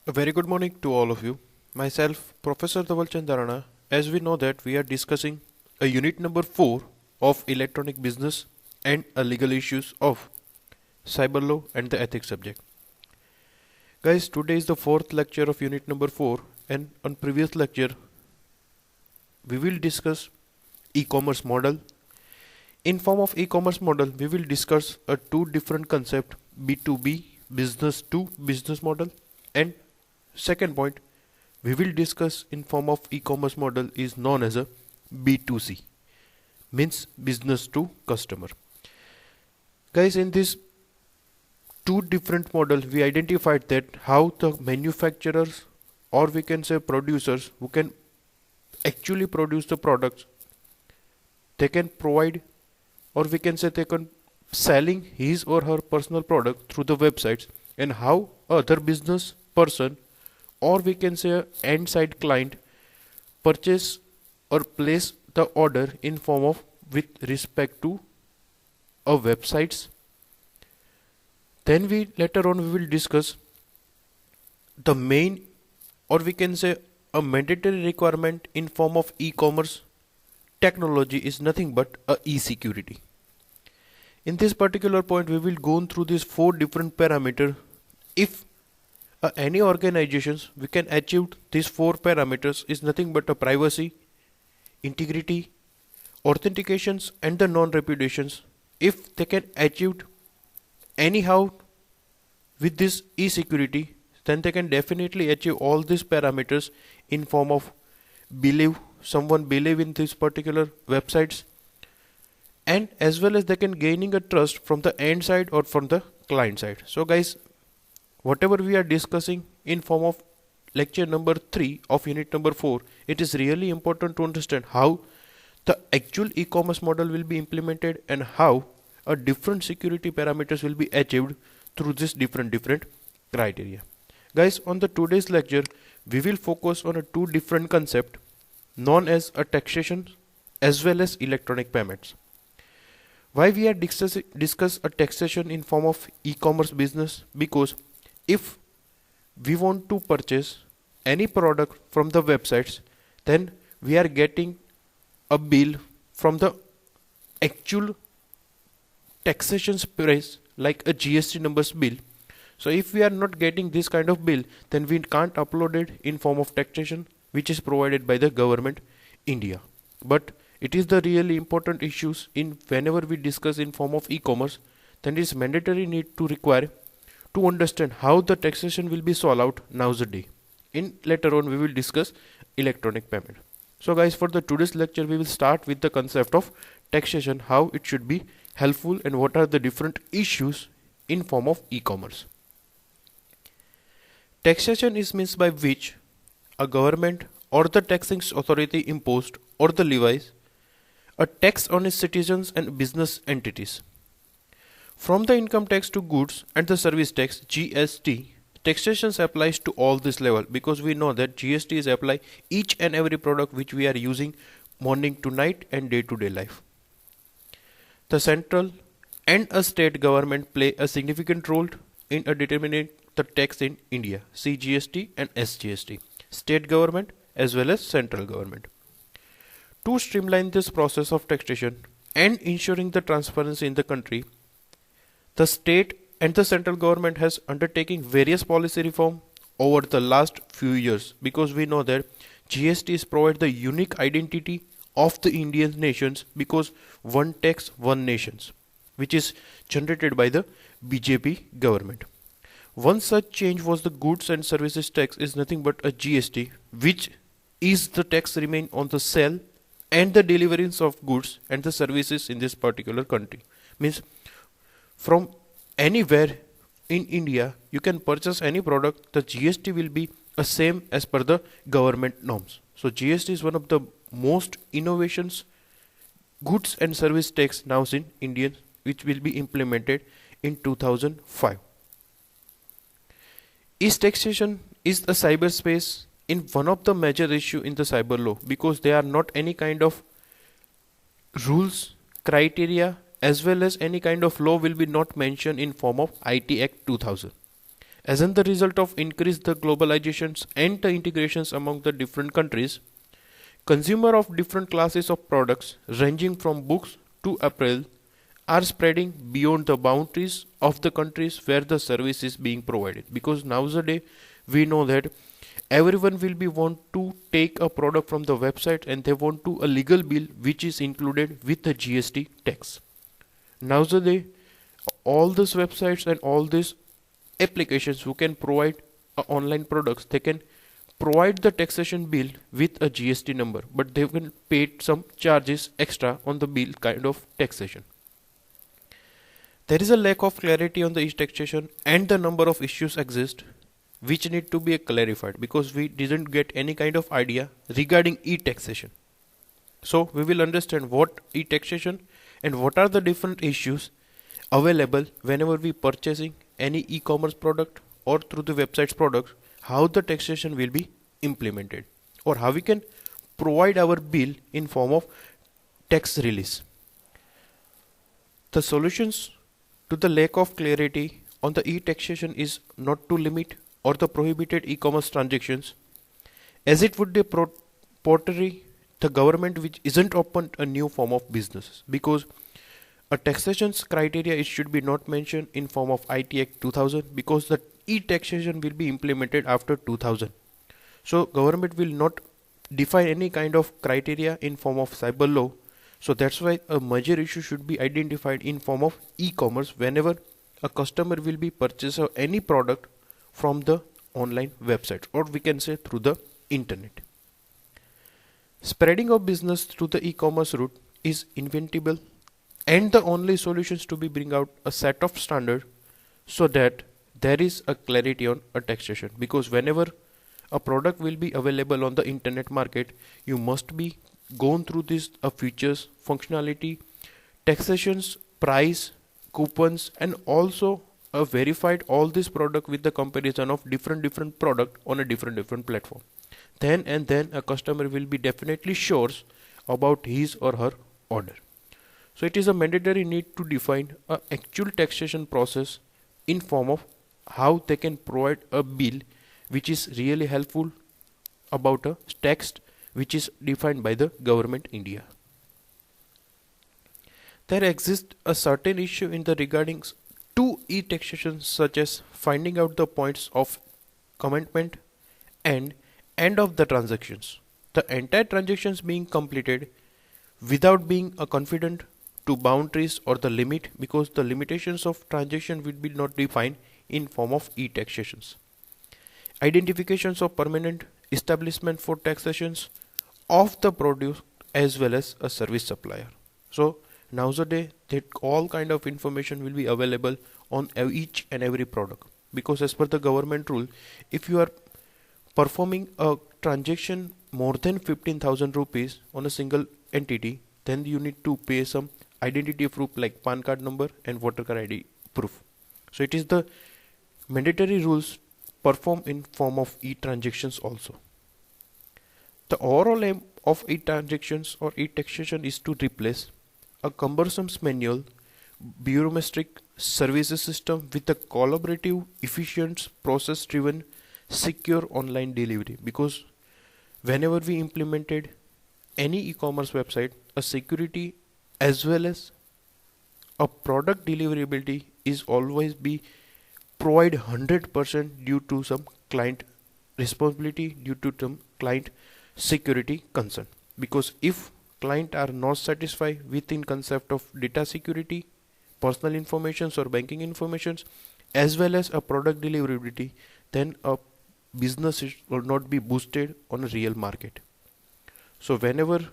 A very good morning to all of you. Myself, Professor Dhaval Chandarana, as we know that we are discussing a unit number 4 of electronic business and a legal issues of cyber law and the ethics subject. Guys, today is the fourth lecture of unit number 4, and on previous lecture we will discuss e-commerce model. In form of e-commerce model, we will discuss a two different concept, B2B, business to business model, and second point we will discuss in form of e-commerce model is known as a B2C, means business to customer. Guys, in this two different model we identified that how the manufacturers, or we can say producers, who can actually produce the products, they can provide, or we can say they can selling his or her personal product through the websites, and how other business person, or we can say end side client, purchase or place the order in form of with respect to a websites. Then we later on we will discuss the main, or we can say a mandatory requirement in form of e-commerce technology is nothing but a e-security. In this particular point we will go through these four different parameters. If any organizations we can achieve these four parameters is nothing but a privacy, integrity, authentications and the non-reputations. If they can achieve anyhow with this e-security, then they can definitely achieve all these parameters in form of someone believe in these particular websites, and as well as they can gaining a trust from the end side or from the client side. So guys, whatever we are discussing in form of lecture number 3 of unit number 4, it is really important to understand how the actual e-commerce model will be implemented and how a different security parameters will be achieved through this different criteria. Guys, on the today's lecture we will focus on a two different concept known as a taxation as well as electronic payments. Why we are discuss a taxation in form of e-commerce business? Because if we want to purchase any product from the websites, then we are getting a bill from the actual taxation price like a GST numbers bill. So if we are not getting this kind of bill, then we can't upload it in form of taxation which is provided by the government India. But it is the really important issues in whenever we discuss in form of e-commerce, then it is mandatory need to require to understand how the taxation will be solved out nowadays. In later on we will discuss electronic payment. So guys, for the today's lecture we will start with the concept of taxation, how it should be helpful and what are the different issues in form of e-commerce. Taxation is means by which a government or the taxing authority imposed or the levies a tax on its citizens and business entities. From the income tax to goods and the service tax GST, taxation applies to all this level, because we know that GST is applied each and every product which we are using morning to night and day to day life. The central and a state government play a significant role in determining the tax in India, CGST and SGST, state government as well as central government. To streamline this process of taxation and ensuring the transparency in the country, the state and the central government has undertaken various policy reform over the last few years, because we know that GST is provide the unique identity of the Indian nations, because one tax, one nations, which is generated by the BJP government. One such change was the goods and services tax is nothing but a GST, which is the tax remain on the sale and the deliverance of goods and the services in this particular country. Means from anywhere in India you can purchase any product, the GST will be the same as per the government norms. So GST is one of the most innovations goods and service tax now in India, which will be implemented in 2005. Taxation is a cyberspace in one of the major issue in the cyber law, because there are not any kind of rules, criteria as well as any kind of law will be not mentioned in form of IT Act 2000. As in the result of increased the globalizations and the integrations among the different countries, consumer of different classes of products ranging from books to apparel are spreading beyond the boundaries of the countries where the service is being provided, because nowadays we know that everyone will be want to take a product from the website and they want to a legal bill which is included with the GST tax. Nowadays all these websites and all these applications who can provide online products, they can provide the taxation bill with a GST number, but they will pay some charges extra on the bill kind of taxation. There is a lack of clarity on the e-taxation and the number of issues exist which need to be clarified, because we didn't get any kind of idea regarding e-taxation. So we will understand what e-taxation and what are the different issues available whenever we purchasing any e-commerce product or through the website's product, how the taxation will be implemented, or how we can provide our bill in form of tax release. The solutions to the lack of clarity on the e-taxation is not to limit or the prohibited e-commerce transactions, as it would be portray the government which isn't open a new form of business, because a taxation's criteria it should be not mentioned in form of IT Act 2000, because the e-taxation will be implemented after 2000. So government will not define any kind of criteria in form of cyber law. So that's why a major issue should be identified in form of e-commerce whenever a customer will be purchasing any product from the online website, or we can say through the internet. Spreading of business through the e-commerce route is inventable, and the only solutions to be bring out a set of standard so that there is a clarity on a taxation, because whenever a product will be available on the internet market, you must be gone through this features, functionality, taxations, price, coupons, and also verified all this product with the comparison of different product on a different platform. Then a customer will be definitely sure about his or her order. So it is a mandatory need to define a actual taxation process in form of how they can provide a bill which is really helpful about a text which is defined by the government India. There exists a certain issue in the regarding to e-taxation, such as finding out the points of commencement and end of the transactions. The entire transactions being completed without being a confident to boundaries or the limit, because the limitations of transaction will be not defined in form of e-taxations. Identifications of permanent establishment for taxations of the produce as well as a service supplier. So nowadays that all kind of information will be available on each and every product, because as per the government rule, if you are performing a transaction more than 15,000 rupees on a single entity, then you need to pay some identity proof like PAN card number and voter card ID proof. So it is the mandatory rules performed in form of e-transactions also. The overall aim of e-transactions or e-taxation is to replace a cumbersome manual bureaucratic services system with a collaborative, efficient, process-driven, secure online delivery. Because whenever we implemented any e-commerce website, a security as well as a product deliverability is always be provide 100% due to some client responsibility, due to some client security concern. Because if client are not satisfied within concept of data security, personal informations or banking informations, as well as a product deliverability, then a business will not be boosted on a real market. So whenever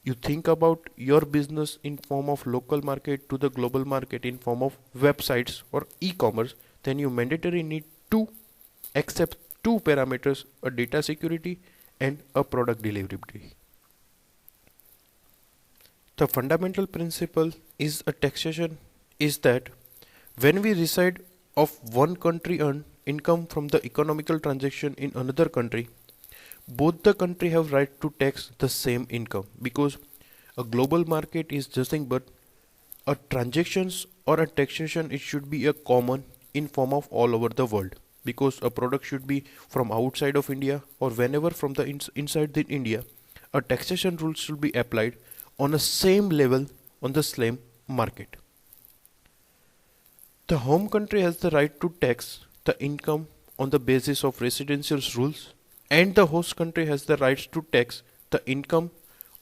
you think about your business in form of local market to the global market in form of websites or e-commerce, then you mandatory need to accept two parameters, a data security and a product deliverability. The fundamental principle is a taxation is that when we reside of one country earn income from the economical transaction in another country, both the country have right to tax the same income, because a global market is nothing but a transactions or a taxation. It should be a common in form of all over the world, because a product should be from outside of India or whenever from the inside the India, a taxation rule should be applied on a same level on the same market. The home country has the right to tax the income on the basis of residential rules, and the host country has the rights to tax the income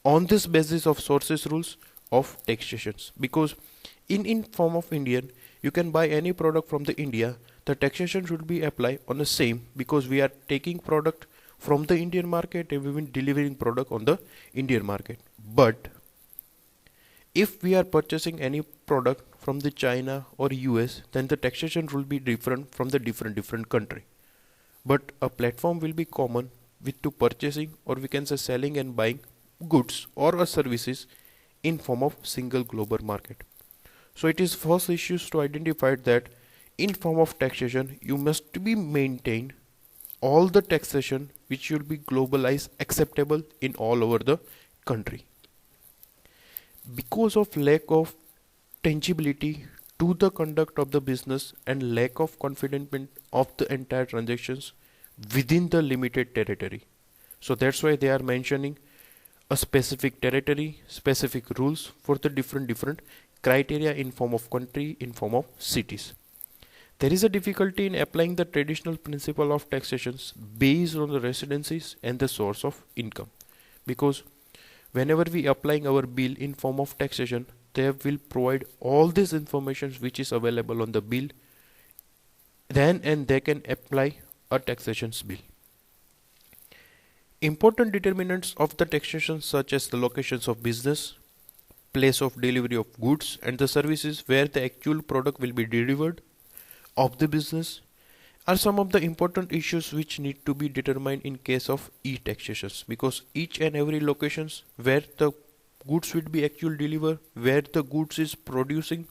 on this basis of sources rules of taxations. Because in form of Indian, you can buy any product from the India, the taxation should be applied on the same, because we are taking product from the Indian market and we will delivering product on the Indian market. But if we are purchasing any product from the China or US, then the taxation will be different from the different country. But a platform will be common with to purchasing, or we can say selling and buying goods or a services in form of single global market. So it is first issues to identify that in form of taxation you must be maintain all the taxation which should be globalized acceptable in all over the country. Because of lack of tangibility to the conduct of the business and lack of confidence of the entire transactions within the limited territory. So that's why they are mentioning a specific territory, specific rules for the different criteria in form of country, in form of cities. There is a difficulty in applying the traditional principle of taxations based on the residencies and the source of income, because whenever we applying our bill in form of taxation, they will provide all this information which is available on the bill, then and they can apply a taxations bill. Important determinants of the taxation such as the locations of business, place of delivery of goods and the services where the actual product will be delivered of the business are some of the important issues which need to be determined in case of e-taxations, because each and every locations where the goods will be actually delivered, where the goods is producing,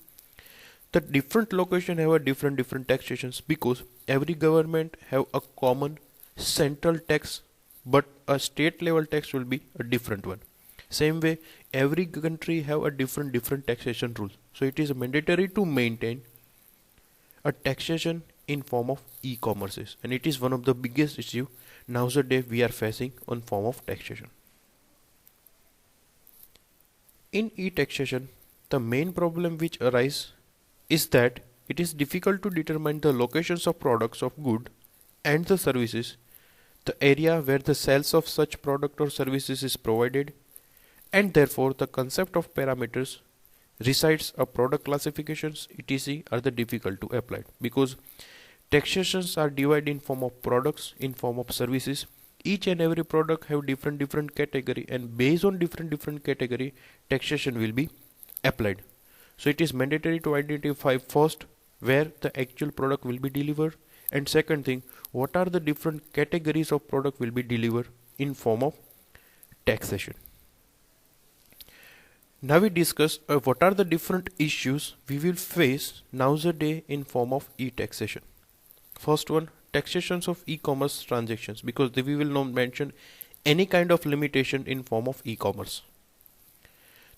the different location have a different taxations, because every government have a common central tax but a state level tax will be a different one. Same way every country have a different taxation rules. So it is mandatory to maintain a taxation in form of e-commerces, and it is one of the biggest issue nowadays we are facing on form of taxation. In e-taxation, the main problem which arises is that it is difficult to determine the locations of products of good and the services, the area where the sales of such product or services is provided, and therefore the concept of parameters, resides of product classifications etc. are the difficult to apply, because taxations are divided in form of products, in form of services. Each and every product have different category, and based on different category taxation will be applied. So it is mandatory to identify first where the actual product will be delivered, and second thing, what are the different categories of product will be delivered in form of taxation. Now we discuss what are the different issues we will face nowadays in form of e-taxation. First one, taxations of e-commerce transactions, because we will not mention any kind of limitation in form of e-commerce.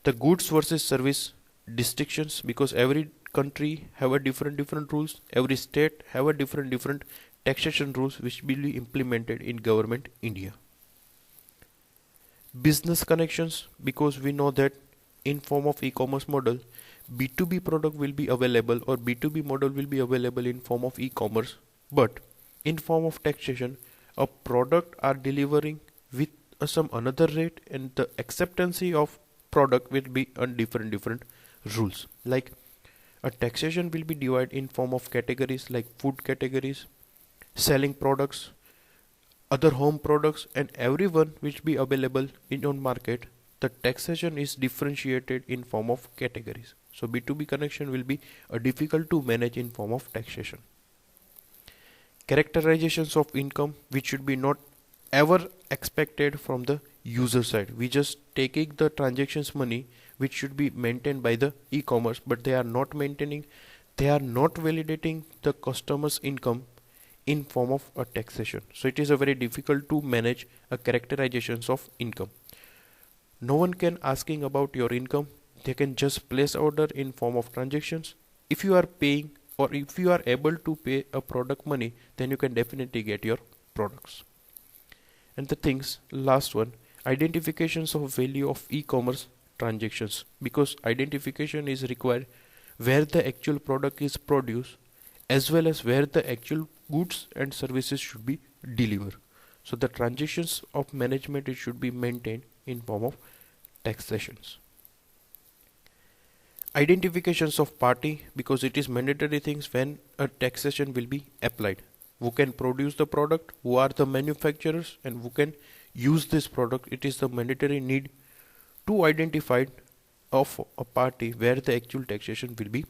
The goods versus service distinctions, because every country have a different rules, every state have a different taxation rules which will be implemented in government India. Business connections, because we know that in form of e-commerce model, B2B product will be available, or B2B model will be available in form of e-commerce, but in form of taxation a product are delivering with some another rate, and the acceptancy of product will be on different rules. Like a taxation will be divided in form of categories like food categories, selling products, other home products, and everyone which be available in on market. The taxation is differentiated in form of categories. So B2B connection will be difficult to manage in form of taxation. Characterizations of income, which should be not ever expected from the user side. We just taking the transactions money which should be maintained by the e-commerce, but they are not maintaining, they are not validating the customer's income in form of a taxation. So it is a very difficult to manage a characterizations of income. No one can asking about your income. They can just place order in form of transactions. If you are paying or if you are able to pay a product money, then you can definitely get your products. And the things, last one, identifications of value of e-commerce transactions, because identification is required where the actual product is produced as well as where the actual goods and services should be delivered. So the transactions of management, it should be maintained in form of taxations. Identifications of party, because it is mandatory things when a taxation will be applied. Who can produce the product, who are the manufacturers, and who can use this product. It is the mandatory need to identify of a party where the actual taxation will be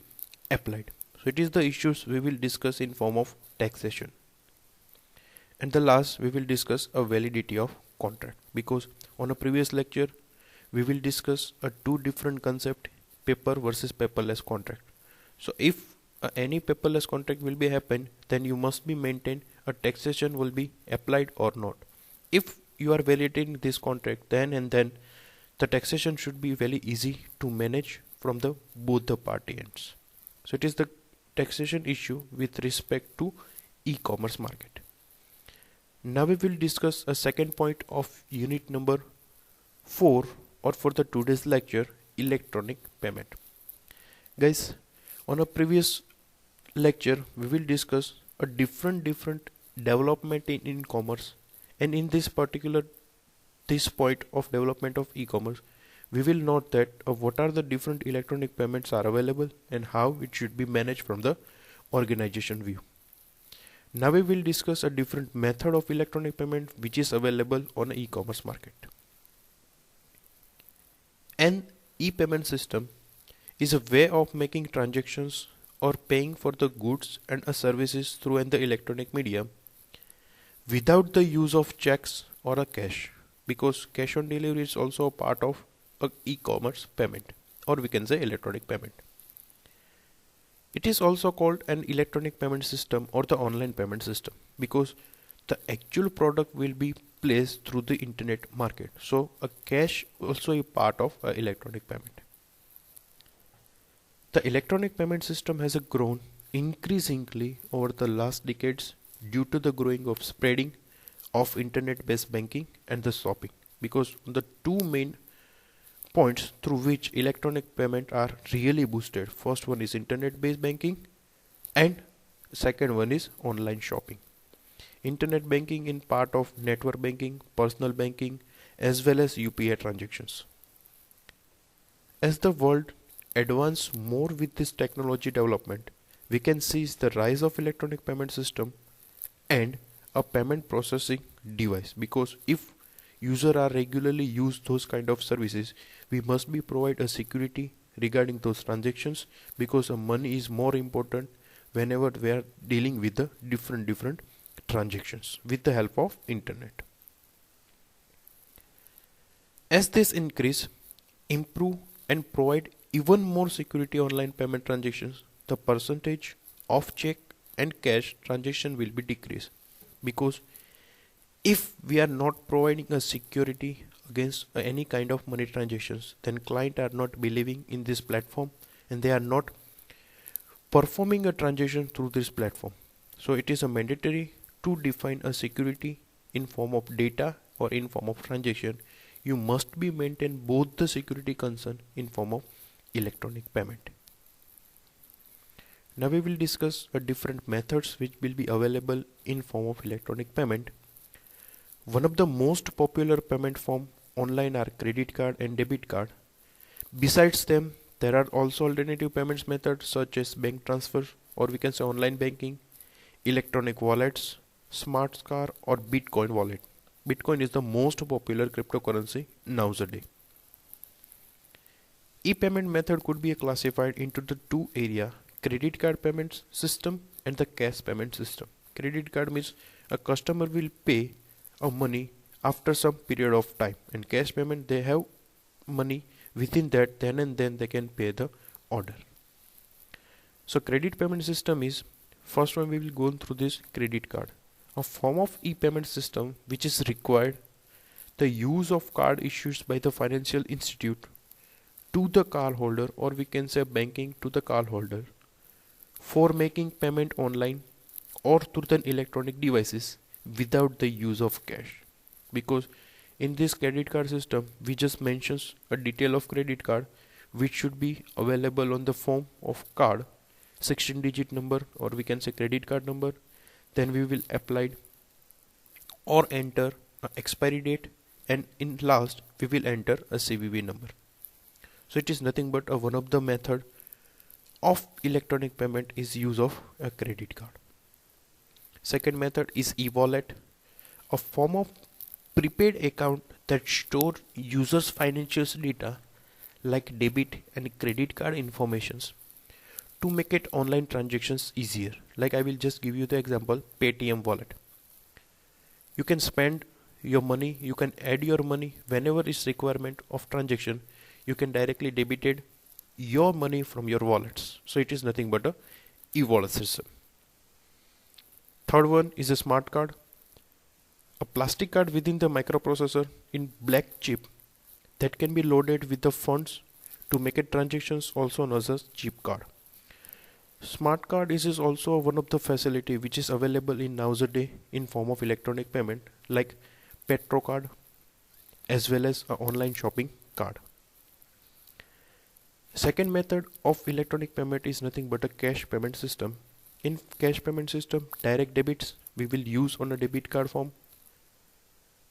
applied. So it is the issues we will discuss in form of taxation. And the last, we will discuss a validity of contract, because on a previous lecture we will discuss a two different concept, paper versus paperless contract. So if any paperless contract will be happen, then you must be maintain a taxation will be applied or not. If you are validating this contract, then and then the taxation should be very easy to manage from the both the party ends. So it is the taxation issue with respect to e-commerce market. Now we will discuss a second point of unit number 4, or for the today's lecture, electronic payment. Guys, on a previous lecture we will discuss a different development in e-commerce, and in this point of development of e-commerce, we will note that what are the different electronic payments are available and how it should be managed from the organization view. Now we will discuss a different method of electronic payment which is available on an e-commerce market. An e-payment system is a way of making transactions or paying for the goods and services through the electronic medium without the use of checks or a cash, because cash on delivery is also a part of a e-commerce payment, or we can say electronic payment. It is also called an electronic payment system or the online payment system, because the actual product will be placed through the internet market. So a cash also a part of electronic payment. The electronic payment system has grown increasingly over the last decades due to the growing of spreading of internet-based banking and the shopping, because the two main points through which electronic payment are really boosted. First one is internet-based banking and second one is online shopping. Internet banking in part of network banking, personal banking, as well as UPI transactions. As the world advances more with this technology development, we can see the rise of electronic payment system and a payment processing device, because if user are regularly use those kind of services, we must be provide a security regarding those transactions, because money is more important whenever we are dealing with the different transactions with the help of internet. As this increase, improve and provide even more security online payment transactions, the percentage of check and cash transaction will be decreased, because if we are not providing a security against any kind of money transactions, then clients are not believing in this platform and they are not performing a transaction through this platform. So it is a mandatory to define a security in form of data or in form of transaction. You must be maintain both the security concern in form of electronic payment. Now we will discuss different methods which will be available in form of electronic payment. One of the most popular payment form online are credit card and debit card. Besides them, there are also alternative payments methods such as bank transfer, or we can say online banking, electronic wallets, smart card, or Bitcoin wallet. Bitcoin is the most popular cryptocurrency nowadays. E-payment method could be classified into the two areas: credit card payment system and the cash payment system. Credit card means a customer will pay a money after some period of time, and cash payment, they have money within that, then and then they can pay the order. So credit payment system is, first one we will go through this credit card, a form of e-payment system which is required the use of card issued by the financial institute to the cardholder, or we can say banking to the cardholder, for making payment online or through the electronic devices without the use of cash. Because in this credit card system, we just mentions a detail of credit card which should be available on the form of card, 16 digit number, or we can say credit card number. Then we will apply or enter a expiry date, and in last we will enter a CVV number. So it is nothing but one of the method of electronic payment is use of a credit card. Second method is e-wallet, a form of prepaid account that store users' financial data like debit and credit card informations to make it online transactions easier. Like I will just give you the example, Paytm wallet. You can spend your money, you can add your money whenever is requirement of transaction. You can directly debited your money from your wallets. So it is nothing but a e-wallet system. Third one is a smart card, a plastic card within the microprocessor in black chip that can be loaded with the funds to make it transactions, also known as a chip card. Smart card is also one of the facility which is available in nowadays in form of electronic payment like Petro card as well as a online shopping card. Second method of electronic payment is nothing but a cash payment system. In cash payment system, direct debits we will use on a debit card form.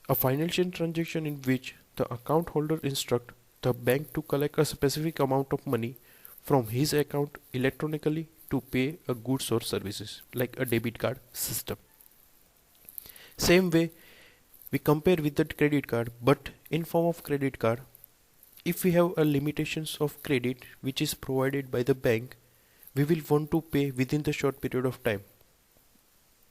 A financial transaction in which the account holder instruct the bank to collect a specific amount of money from his account electronically to pay a goods or services like a debit card system. Same way we compare with the credit card, but in form of credit card, if we have a limitations of credit which is provided by the bank, we will want to pay within the short period of time.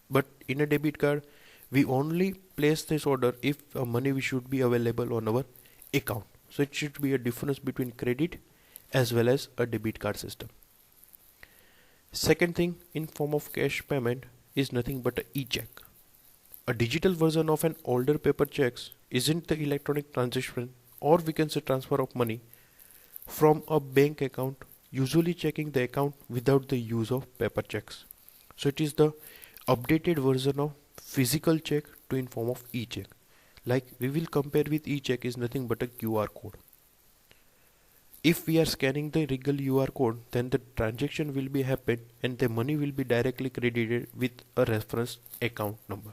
But in a debit card, we only place this order if money we should be available on our account. So it should be a difference between credit as well as a debit card system. Second thing in form of cash payment is nothing but a e-check. A digital version of an older paper checks isn't the electronic transaction, or we can say transfer of money from a bank account, usually checking the account without the use of paper checks. So it is the updated version of physical check to in form of e-check. Like we will compare with e-check is nothing but a QR code. If we are scanning the regal QR code, then the transaction will be happen and the money will be directly credited with a reference account number.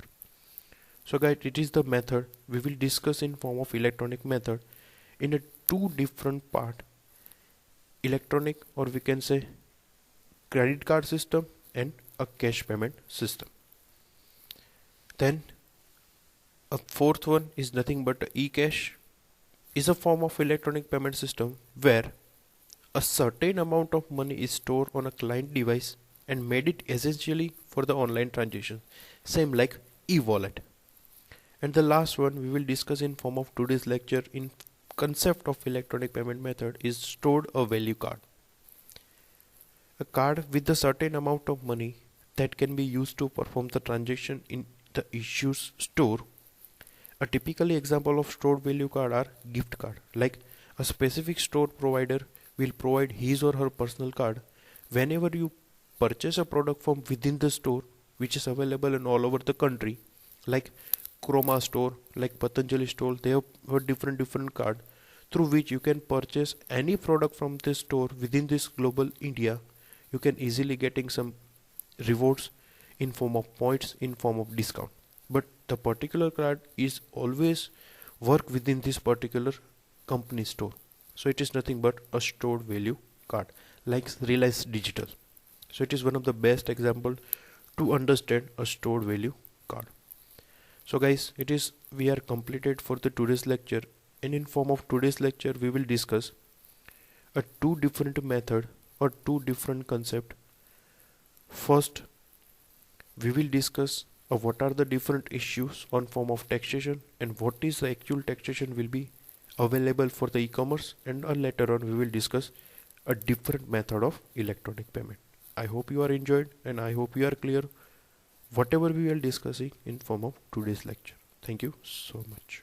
So guys, it is the method we will discuss in form of electronic method in a two different part, electronic or we can say credit card system and a cash payment system. Then a fourth one is nothing but e-cash, is a form of electronic payment system where a certain amount of money is stored on a client device and made it essentially for the online transaction, same like e-wallet. And the last one we will discuss in form of today's lecture in concept of electronic payment method is stored a value card, a card with a certain amount of money that can be used to perform the transaction in the issues store. A typical example of stored value card are gift card, like a specific store provider will provide his or her personal card whenever you purchase a product from within the store, which is available in all over the country, like Chroma store, like Patanjali store. They have a different card through which you can purchase any product from this store within this global India. You can easily getting some rewards in form of points, in form of discount. But the particular card is always work within this particular company store. So it is nothing but a stored value card, like Realize Digital. So it is one of the best example to understand a stored value card. So guys, we are completed for the today's lecture, and in form of today's lecture we will discuss a two different method or two different concept. First, we will discuss what are the different issues on form of taxation and what is the actual taxation will be available for the e-commerce, and later on we will discuss a different method of electronic payment. I hope you are enjoyed and I hope you are clear whatever we are discussing in form of today's lecture. Thank you so much.